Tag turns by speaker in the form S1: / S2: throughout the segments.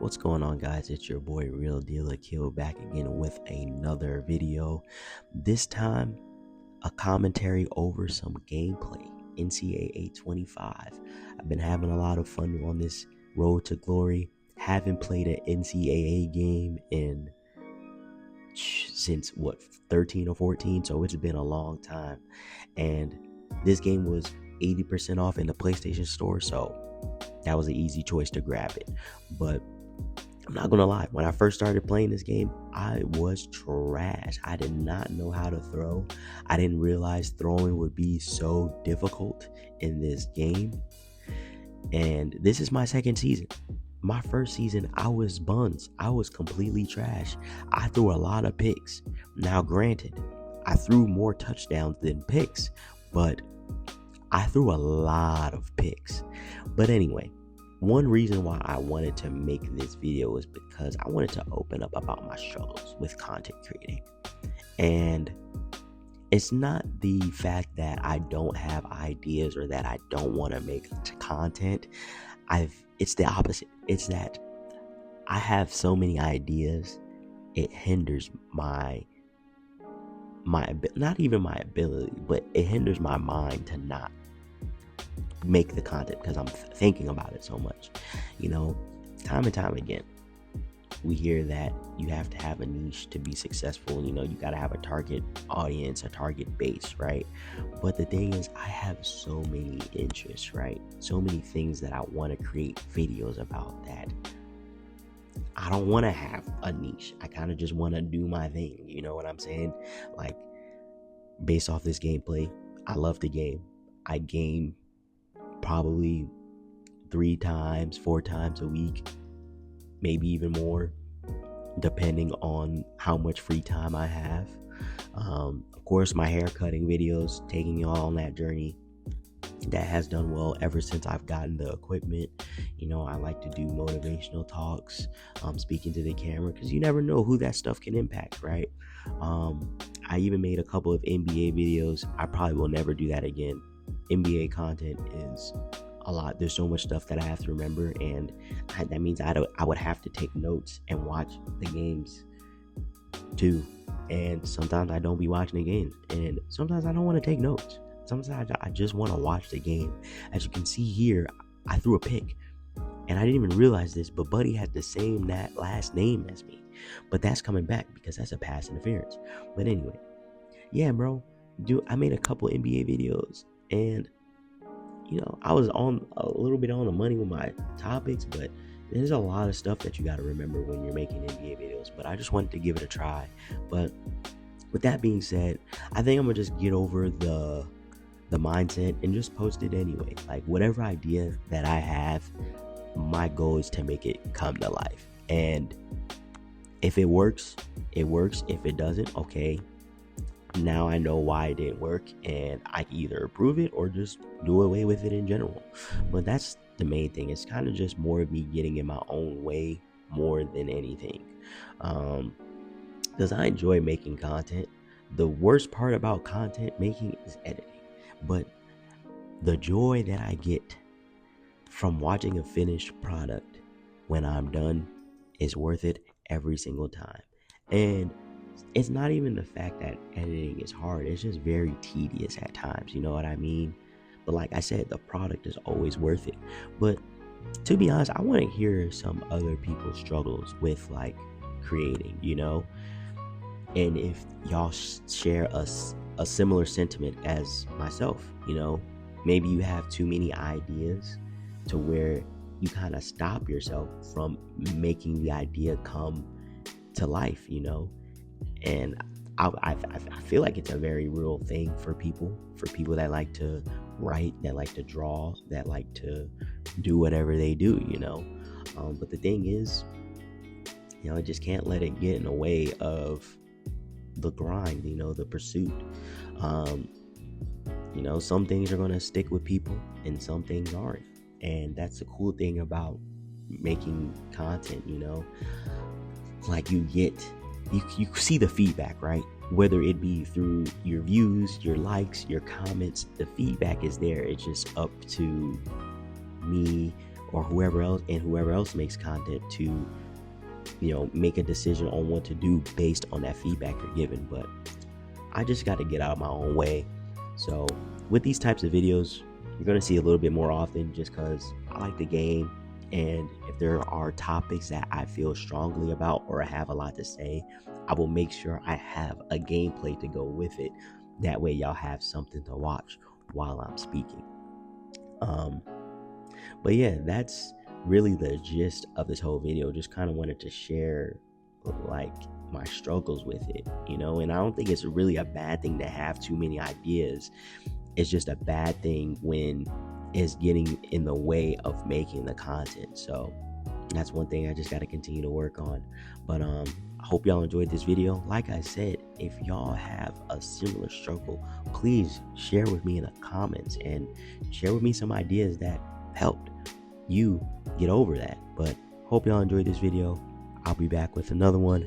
S1: What's going on, guys? It's your boy Real Deal Akil back again with another video. This time a commentary over some gameplay, NCAA 25. I've been having a lot of fun on this road to glory. Haven't played an NCAA game since 13 or 14, so it's been a long time. And this game was 80% off in the PlayStation Store, so that was an easy choice to grab it. But I'm not gonna lie, when I first started playing this game, I was trash. I did not know how to throw. I didn't realize throwing would be so difficult in this game. And this is my second season. My first season, I was buns. I was completely trash. I threw a lot of picks. Now, granted, I threw more touchdowns than picks, but I threw a lot of picks. But anyway, one reason why I wanted to make this video is because I wanted to open up about my struggles with content creating. And it's not the fact that I don't have ideas or that I don't want to make content. It's the opposite. It's that I have so many ideas, it hinders my not even my ability, but it hinders my mind to not make the content because I'm thinking about it so much. Time and time again, we hear that you have to have a niche to be successful. You got to have a target audience, a target base, right? But the thing is, I have so many interests, right? So many things that I want to create videos about that I don't want to have a niche. I kind of just want to do my thing. You know what I'm saying? Like, based off this gameplay, I love the game. I game probably 3 times, 4 times a week, maybe even more, depending on how much free time I have. Of course, my hair cutting videos, taking y'all on that journey, that has done well ever since I've gotten the equipment. I like to do motivational talks, speaking to the camera, because you never know who that stuff can impact, right? I even made a couple of NBA videos. I probably will never do that again. NBA content is a lot. There's so much stuff that I have to remember, and that means I would have to take notes and watch the games too. And sometimes I don't be watching the games, and sometimes I don't want to take notes. Sometimes I just want to watch the game. As you can see here, I threw a pick, and I didn't even realize this, but Buddy had the same last name as me. But that's coming back because that's a pass interference. But anyway, yeah, bro, I made a couple NBA videos, and I was on a little bit on the money with my topics, but there's a lot of stuff that you got to remember when you're making NBA videos. But I just wanted to give it a try. But with that being said, I think I'm gonna just get over the mindset and just post it anyway. Like, whatever idea that I have, my goal is to make it come to life. And if it works, it works. If it doesn't, okay, now I know why it didn't work, and I can either approve it or just do away with it in general. But that's the main thing. It's kind of just more of me getting in my own way more than anything, because I enjoy making content. The worst part about content making is editing, but the joy that I get from watching a finished product when I'm done is worth it every single time. And it's not even the fact that editing is hard. It's just very tedious at times. You know what I mean? But like I said, the product is always worth it. But to be honest, I want to hear some other people's struggles with creating, and if y'all share a similar sentiment as myself, maybe you have too many ideas to where you kind of stop yourself from making the idea come to life, and I feel like it's a very real thing for people that like to write, that like to draw, that like to do whatever they do, but the thing is, I just can't let it get in the way of the grind, the pursuit. Some things are going to stick with people and some things aren't. And that's the cool thing about making content, like you see the feedback, right? Whether it be through your views, your likes, your comments, the feedback is there. It's just up to me or whoever else makes content to, make a decision on what to do based on that feedback you're given. But I just got to get out of my own way. So with these types of videos, you're going to see a little bit more often, just because I like the game. And if there are topics that I feel strongly about or I have a lot to say, I will make sure I have a gameplay to go with it. That way y'all have something to watch while I'm speaking. But yeah, that's really the gist of this whole video. Just kind of wanted to share like my struggles with it, and I don't think it's really a bad thing to have too many ideas. It's just a bad thing when it's getting in the way of making the content. So that's one thing I just got to continue to work on. But I hope y'all enjoyed this video. Like I said, if y'all have a similar struggle, please share with me in the comments and share with me some ideas that helped you get over that. But hope y'all enjoyed this video. I'll be back with another one.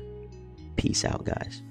S1: Peace out, guys.